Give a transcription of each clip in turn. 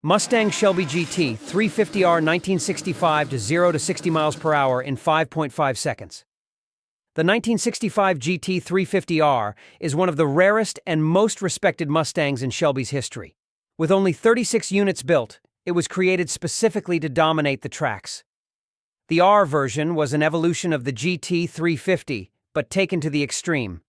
Mustang Shelby GT 350R 1965 to 0 to 60 miles per hour in 5.5 seconds. The 1965 GT 350R is one of the rarest and most respected Mustangs in Shelby's history. With only 36 units built, it was created specifically to dominate the tracks. The R version was an evolution of the GT 350, but taken to the extreme.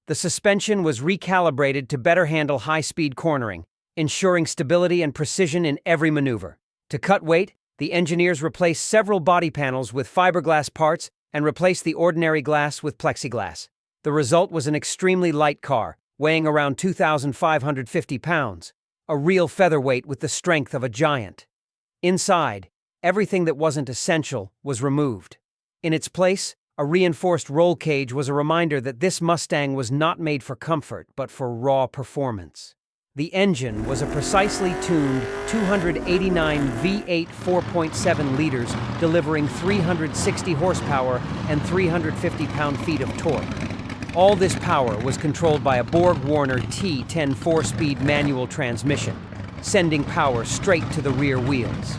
The suspension was recalibrated to better handle high-speed cornering, ensuring stability and precision in every maneuver. To cut weight, the engineers replaced several body panels with fiberglass parts and replaced the ordinary glass with plexiglass. The result was an extremely light car, weighing around 2,550 pounds, a real featherweight with the strength of a giant. Inside, everything that wasn't essential was removed. In its place, a reinforced roll cage was a reminder that this Mustang was not made for comfort, but for raw performance. The engine was a precisely tuned 289 V8 4.7 liters, delivering 360 horsepower and 350 pound-feet of torque. All this power was controlled by a Borg-Warner T10 4-speed manual transmission, sending power straight to the rear wheels.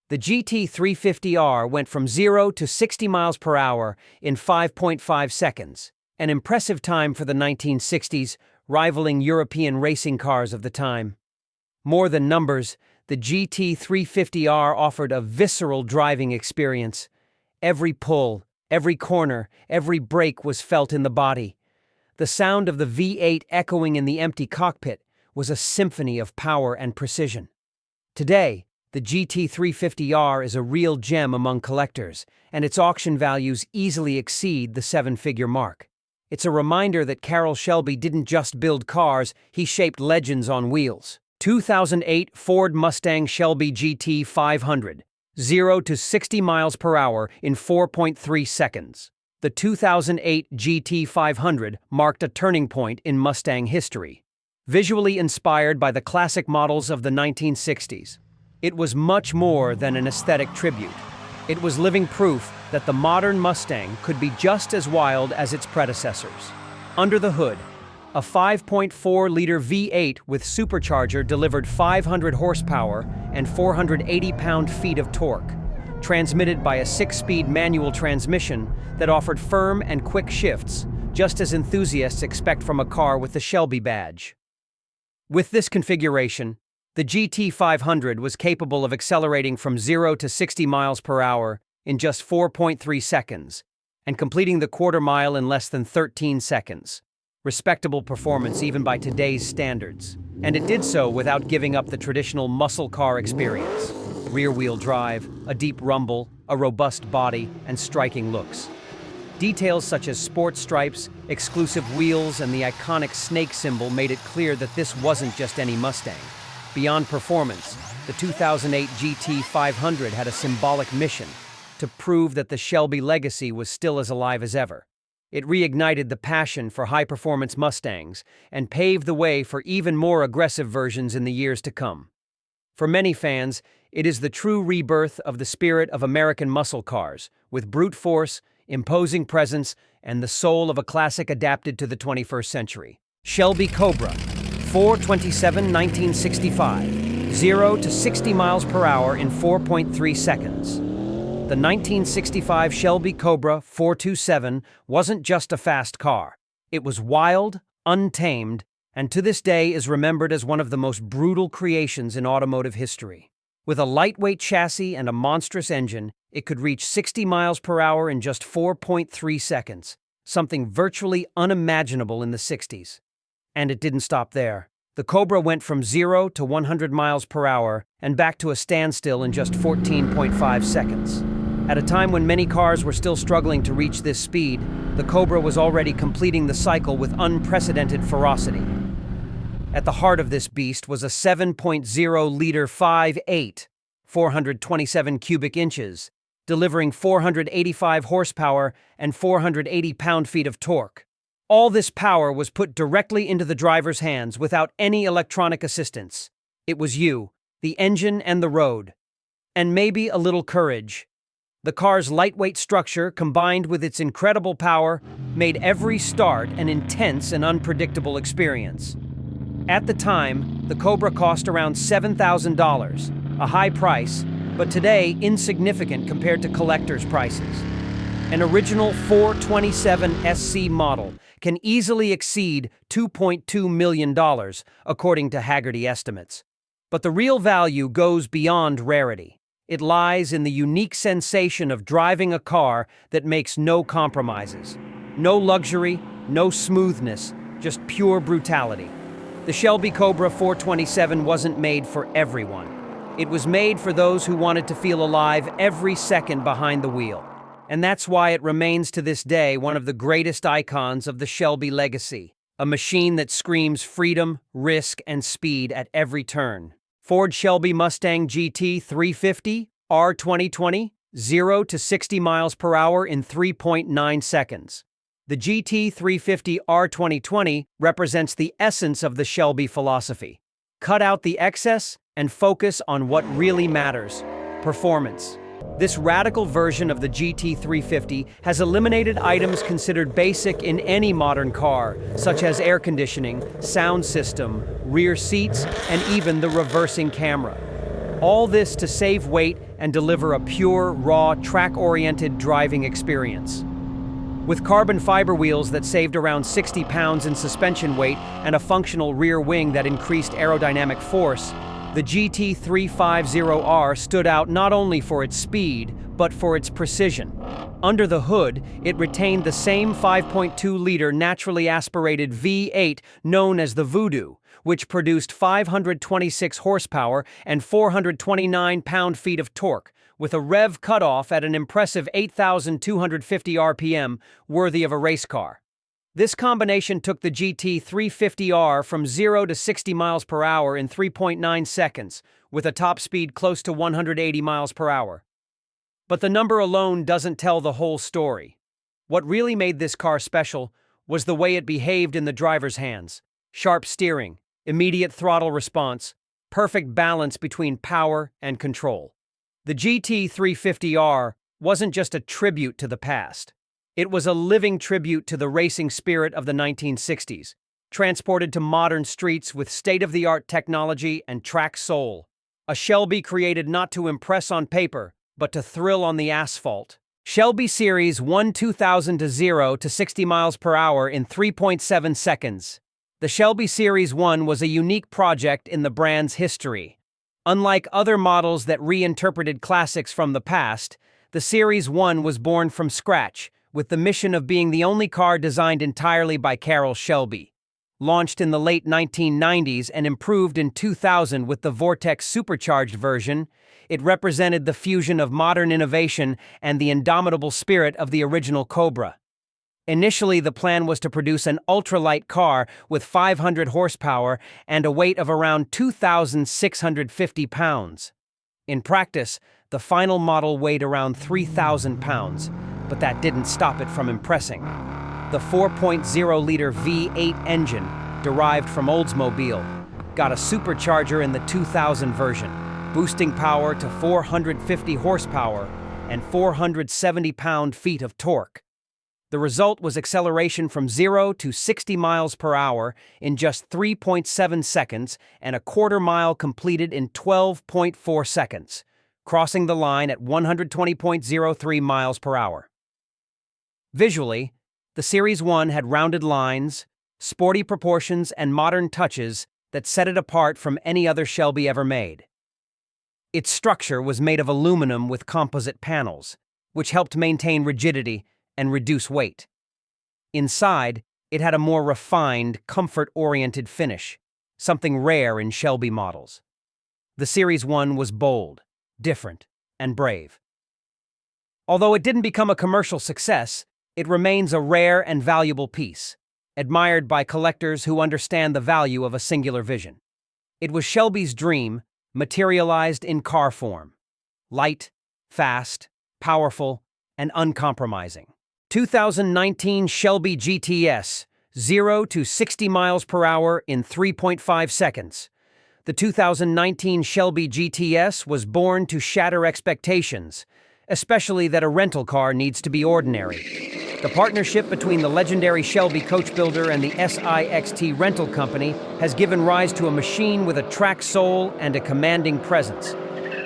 The GT 350R went from 0 to 60 miles per hour in 5.5 seconds, an impressive time for the 1960s, rivaling European racing cars of the time. More than numbers, the GT 350R offered a visceral driving experience. Every pull, every corner, every brake was felt in the body. The sound of the V8 echoing in the empty cockpit was a symphony of power and precision. Today, the GT 350R is a real gem among collectors, and its auction values easily exceed the seven-figure mark. It's a reminder that Carroll Shelby didn't just build cars, he shaped legends on wheels. 2008 Ford Mustang Shelby GT500, 0 to 60 miles per hour in 4.3 seconds. The 2008 GT500 marked a turning point in Mustang history. Visually inspired by the classic models of the 1960s, it was much more than an aesthetic tribute. It was living proof that the modern Mustang could be just as wild as its predecessors. Under the hood, a 5.4-liter V8 with supercharger delivered 500 horsepower and 480 pound-feet of torque, transmitted by a 6-speed manual transmission that offered firm and quick shifts, just as enthusiasts expect from a car with the Shelby badge. With this configuration, the GT500 was capable of accelerating from 0 to 60 miles per hour in just 4.3 seconds, and completing the quarter mile in less than 13 seconds. Respectable performance even by today's standards. And it did so without giving up the traditional muscle car experience. Rear-wheel drive, a deep rumble, a robust body, and striking looks. Details such as sport stripes, exclusive wheels, and the iconic snake symbol made it clear that this wasn't just any Mustang. Beyond performance, the 2008 GT500 had a symbolic mission to prove that the Shelby legacy was still as alive as ever. It reignited the passion for high-performance Mustangs and paved the way for even more aggressive versions in the years to come. For many fans, it is the true rebirth of the spirit of American muscle cars, with brute force, imposing presence, and the soul of a classic adapted to the 21st century. Shelby Cobra, 4/27/1965, 0 to 60 miles per hour in 4.3 seconds. The 1965 Shelby Cobra 427 wasn't just a fast car. It was wild, untamed, and to this day is remembered as one of the most brutal creations in automotive history. With a lightweight chassis and a monstrous engine, it could reach 60 miles per hour in just 4.3 seconds, something virtually unimaginable in the 60s. And it didn't stop there. The Cobra went from 0 to 100 miles per hour and back to a standstill in just 14.5 seconds. At a time when many cars were still struggling to reach this speed, the Cobra was already completing the cycle with unprecedented ferocity. At the heart of this beast was a 7.0-liter 5.8, 427 cubic inches, delivering 485 horsepower and 480 pound-feet of torque. All this power was put directly into the driver's hands without any electronic assistance. It was you, the engine and the road. And maybe a little courage. The car's lightweight structure, combined with its incredible power, made every start an intense and unpredictable experience. At the time, the Cobra cost around $7,000, a high price, but today insignificant compared to collectors' prices. An original 427 SC model can easily exceed $2.2 million, according to Haggerty estimates. But the real value goes beyond rarity. It lies in the unique sensation of driving a car that makes no compromises. No luxury, no smoothness, just pure brutality. The Shelby Cobra 427 wasn't made for everyone. It was made for those who wanted to feel alive every second behind the wheel. And that's why it remains to this day one of the greatest icons of the Shelby legacy. A machine that screams freedom, risk, and speed at every turn. Ford Shelby Mustang GT350 R 2020, 0 to 60 miles per hour in 3.9 seconds. The GT350 R 2020 represents the essence of the Shelby philosophy. Cut out the excess and focus on what really matters: performance. This radical version of the GT350 has eliminated items considered basic in any modern car, such as air conditioning, sound system, rear seats, and even the reversing camera. All this to save weight and deliver a pure, raw, track-oriented driving experience. With carbon fiber wheels that saved around 60 pounds in suspension weight and a functional rear wing that increased aerodynamic force, the GT350R stood out not only for its speed, but for its precision. Under the hood, it retained the same 5.2-liter naturally aspirated V8 known as the Voodoo, which produced 526 horsepower and 429 pound-feet of torque, with a rev cutoff at an impressive 8,250 RPM, worthy of a race car. This combination took the GT350R from 0 to 60 miles per hour in 3.9 seconds, with a top speed close to 180 miles per hour. But the number alone doesn't tell the whole story. What really made this car special was the way it behaved in the driver's hands. Sharp steering, immediate throttle response, perfect balance between power and control. The GT350R wasn't just a tribute to the past. It was a living tribute to the racing spirit of the 1960s, transported to modern streets with state-of-the-art technology and track soul. A Shelby created not to impress on paper, but to thrill on the asphalt. Shelby Series 1 2000 to 0 to 60 miles per hour in 3.7 seconds. The Shelby Series 1 was a unique project in the brand's history. Unlike other models that reinterpreted classics from the past, the Series 1 was born from scratch, with the mission of being the only car designed entirely by Carroll Shelby. Launched in the late 1990s and improved in 2000 with the Vortex supercharged version, it represented the fusion of modern innovation and the indomitable spirit of the original Cobra. Initially, the plan was to produce an ultralight car with 500 horsepower and a weight of around 2,650 pounds. In practice, the final model weighed around 3,000 pounds, but that didn't stop it from impressing. The 4.0-liter V8 engine, derived from Oldsmobile, got a supercharger in the 2000 version, boosting power to 450 horsepower and 470 pound-feet of torque. The result was acceleration from 0 to 60 miles per hour in just 3.7 seconds and a quarter mile completed in 12.4 seconds, crossing the line at 120.03 miles per hour. Visually, the Series 1 had rounded lines, sporty proportions, and modern touches that set it apart from any other Shelby ever made. Its structure was made of aluminum with composite panels, which helped maintain rigidity and reduce weight. Inside, it had a more refined, comfort-oriented finish, something rare in Shelby models. The Series 1 was bold, different, and brave. Although it didn't become a commercial success, it remains a rare and valuable piece, admired by collectors who understand the value of a singular vision. It was Shelby's dream, materialized in car form. Light, fast, powerful, and uncompromising. 2019 Shelby GTS, 0 to 60 miles per hour in 3.5 seconds. The 2019 Shelby GTS was born to shatter expectations, especially that a rental car needs to be ordinary. The partnership between the legendary Shelby coach builder and the SIXT rental company has given rise to a machine with a track soul and a commanding presence.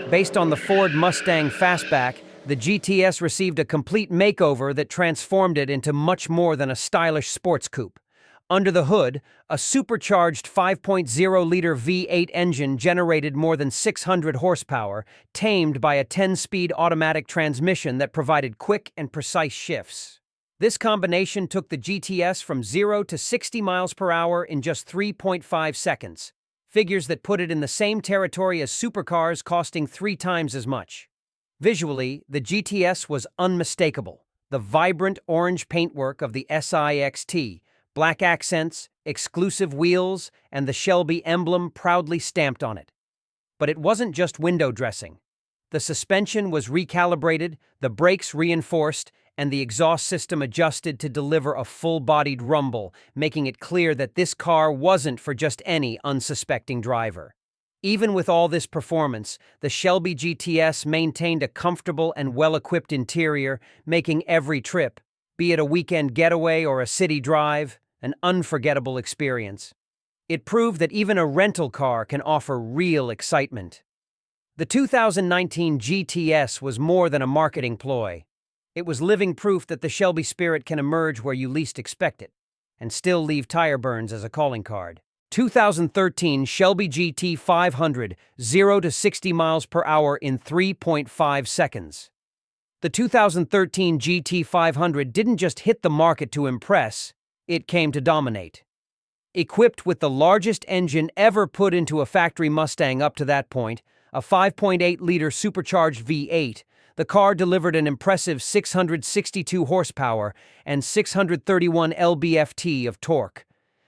Based on the Ford Mustang Fastback, the GTS received a complete makeover that transformed it into much more than a stylish sports coupe. Under the hood, a supercharged 5.0-liter V8 engine generated more than 600 horsepower, tamed by a 10-speed automatic transmission that provided quick and precise shifts. This combination took the GTS from 0 to 60 miles per hour in just 3.5 seconds, figures that put it in the same territory as supercars costing 3 times as much. Visually, the GTS was unmistakable. The vibrant orange paintwork of the SIXT, black accents, exclusive wheels, and the Shelby emblem proudly stamped on it. But it wasn't just window dressing. The suspension was recalibrated, the brakes reinforced, and the exhaust system adjusted to deliver a full-bodied rumble, making it clear that this car wasn't for just any unsuspecting driver. Even with all this performance, the Shelby GTS maintained a comfortable and well-equipped interior, making every trip, be it a weekend getaway or a city drive, an unforgettable experience. It proved that even a rental car can offer real excitement. The 2019 GTS was more than a marketing ploy. It was living proof that the Shelby spirit can emerge where you least expect it, and still leave tire burns as a calling card. 2013 Shelby GT500, 0 to 60 miles per hour in 3.5 seconds. The 2013 GT500 didn't just hit the market to impress, it came to dominate. Equipped with the largest engine ever put into a factory Mustang up to that point, a 5.8-liter supercharged V8, the car delivered an impressive 662 horsepower and 631 lb-ft of torque,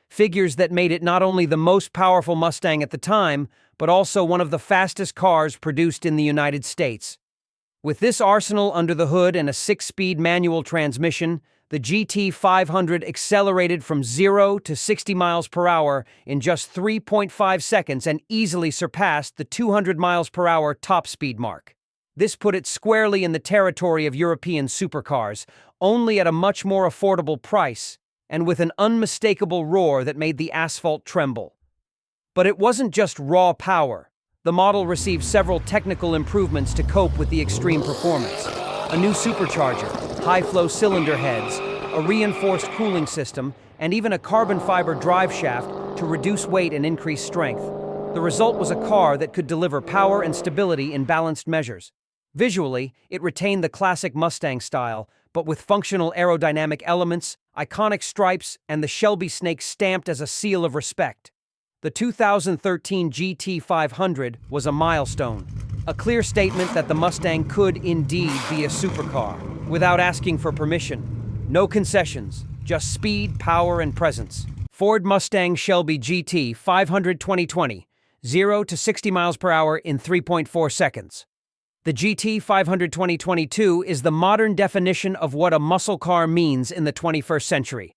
figures that made it not only the most powerful Mustang at the time, but also one of the fastest cars produced in the United States. With this arsenal under the hood and a 6-speed manual transmission, the GT500 accelerated from 0 to 60 miles per hour in just 3.5 seconds and easily surpassed the 200 miles per hour top speed mark. This put it squarely in the territory of European supercars, only at a much more affordable price, and with an unmistakable roar that made the asphalt tremble. But it wasn't just raw power. The model received several technical improvements to cope with the extreme performance. A new supercharger, high-flow cylinder heads, a reinforced cooling system, and even a carbon fiber drive shaft to reduce weight and increase strength. The result was a car that could deliver power and stability in balanced measures. Visually, it retained the classic Mustang style, but with functional aerodynamic elements, iconic stripes, and the Shelby snake stamped as a seal of respect. The 2013 GT500 was a milestone, a clear statement that the Mustang could indeed be a supercar, without asking for permission. No concessions, just speed, power, and presence. Ford Mustang Shelby GT500 2020, 0 to 60 miles per hour in 3.4 seconds. The GT500 2022 is the modern definition of what a muscle car means in the 21st century.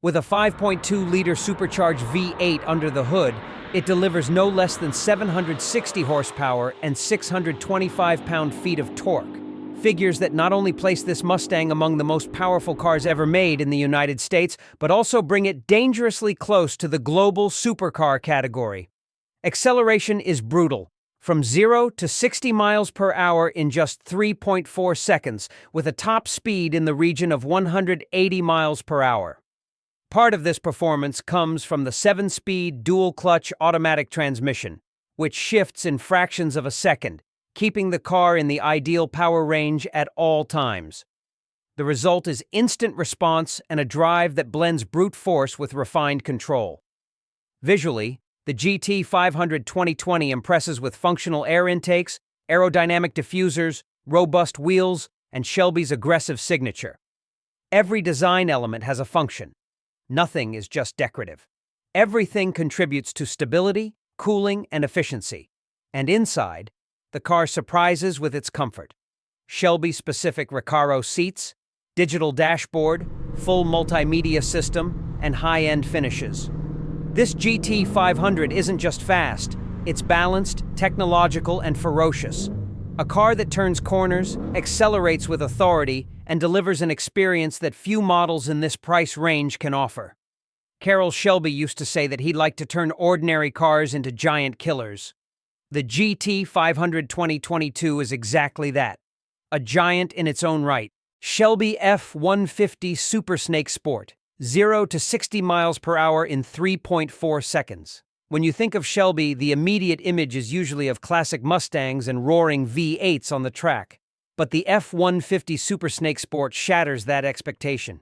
With a 5.2-liter supercharged V8 under the hood, it delivers no less than 760 horsepower and 625 pound-feet of torque. Figures that not only place this Mustang among the most powerful cars ever made in the United States, but also bring it dangerously close to the global supercar category. Acceleration is brutal. From 0 to 60 miles per hour in just 3.4 seconds, with a top speed in the region of 180 miles per hour. Part of this performance comes from the 7-speed dual-clutch automatic transmission, which shifts in fractions of a second, keeping the car in the ideal power range at all times. The result is instant response and a drive that blends brute force with refined control. Visually, the GT500 2020 impresses with functional air intakes, aerodynamic diffusers, robust wheels, and Shelby's aggressive signature. Every design element has a function. Nothing is just decorative. Everything contributes to stability, cooling, and efficiency. And inside, the car surprises with its comfort. Shelby-specific Recaro seats, digital dashboard, full multimedia system, and high-end finishes. This GT500 isn't just fast, it's balanced, technological, and ferocious. A car that turns corners, accelerates with authority, and delivers an experience that few models in this price range can offer. Carroll Shelby used to say that he'd like to turn ordinary cars into giant killers. The GT500 2022 is exactly that. A giant in its own right. Shelby F-150 Super Snake Sport. 0 to 60 miles per hour in 3.4 seconds. When you think of Shelby, the immediate image is usually of classic Mustangs and roaring V8s on the track. But the F-150 Super Snake Sport shatters that expectation.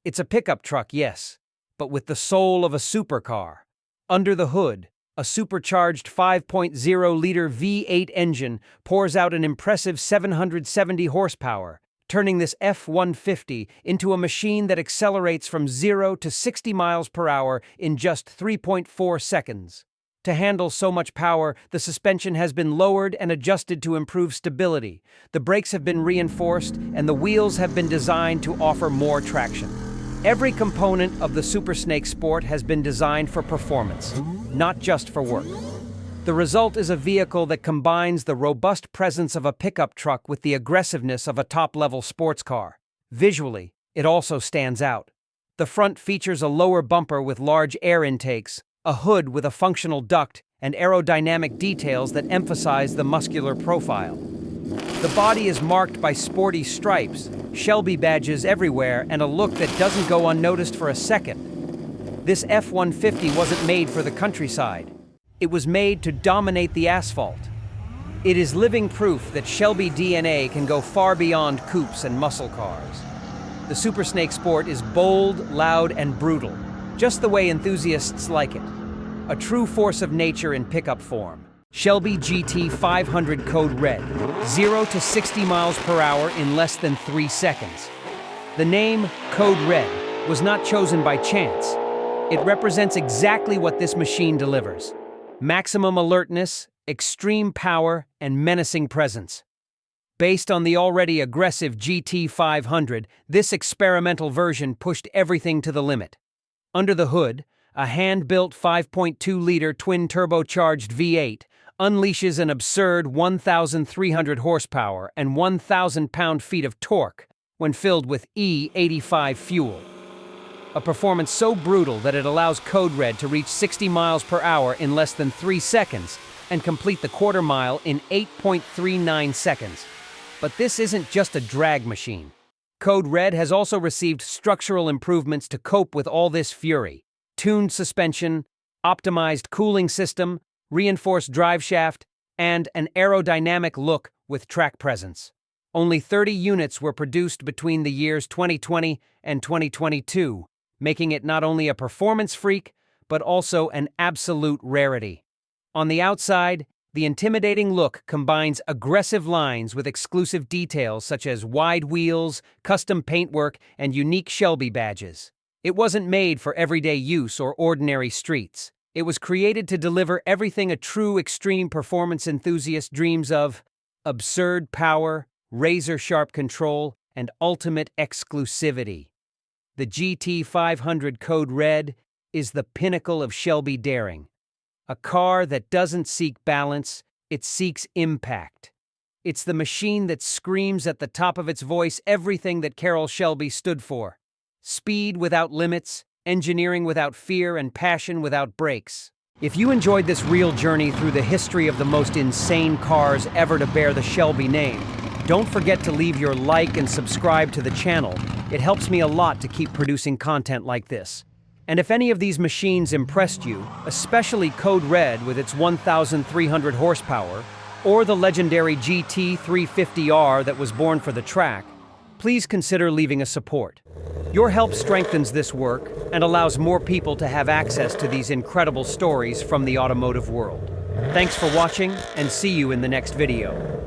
It's a pickup truck, yes, but with the soul of a supercar. Under the hood, a supercharged 5.0-liter V8 engine pours out an impressive 770 horsepower, turning this F-150 into a machine that accelerates from 0 to 60 miles per hour in just 3.4 seconds. To handle so much power, the suspension has been lowered and adjusted to improve stability. The brakes have been reinforced, and the wheels have been designed to offer more traction. Every component of the Super Snake Sport has been designed for performance, not just for work. The result is a vehicle that combines the robust presence of a pickup truck with the aggressiveness of a top-level sports car. Visually, it also stands out. The front features a lower bumper with large air intakes, a hood with a functional duct, and aerodynamic details that emphasize the muscular profile. The body is marked by sporty stripes, Shelby badges everywhere, and a look that doesn't go unnoticed for a second. This F-150 wasn't made for the countryside. It was made to dominate the asphalt. It is living proof that Shelby DNA can go far beyond coupes and muscle cars. The Super Snake Sport is bold, loud, and brutal, just the way enthusiasts like it. A true force of nature in pickup form. Shelby GT500 Code Red, 0 to 60 miles per hour in less than 3 seconds. The name Code Red was not chosen by chance. It represents exactly what this machine delivers. Maximum alertness, extreme power, and menacing presence. Based on the already aggressive GT500, this experimental version pushed everything to the limit. Under the hood, a hand-built 5.2-liter twin-turbocharged V8 unleashes an absurd 1,300 horsepower and 1,000 pound-feet of torque when filled with E85 fuel. A performance so brutal that it allows Code Red to reach 60 miles per hour in less than 3 seconds and complete the quarter mile in 8.39 seconds. But this isn't just a drag machine. Code Red has also received structural improvements to cope with all this fury. Tuned suspension, optimized cooling system, reinforced driveshaft, and an aerodynamic look with track presence. Only 30 units were produced between the years 2020 and 2022, making it not only a performance freak, but also an absolute rarity. On the outside, the intimidating look combines aggressive lines with exclusive details such as wide wheels, custom paintwork, and unique Shelby badges. It wasn't made for everyday use or ordinary streets. It was created to deliver everything a true extreme performance enthusiast dreams of: absurd power, razor-sharp control, and ultimate exclusivity. The GT500 Code Red is the pinnacle of Shelby daring. A car that doesn't seek balance, it seeks impact. It's the machine that screams at the top of its voice everything that Carroll Shelby stood for. Speed without limits, engineering without fear, and passion without brakes. If you enjoyed this real journey through the history of the most insane cars ever to bear the Shelby name, don't forget to leave your like and subscribe to the channel. It helps me a lot to keep producing content like this. And if any of these machines impressed you, especially Code Red with its 1,300 horsepower, or the legendary GT350R that was born for the track, please consider leaving a support. Your help strengthens this work and allows more people to have access to these incredible stories from the automotive world. Thanks for watching, and see you in the next video.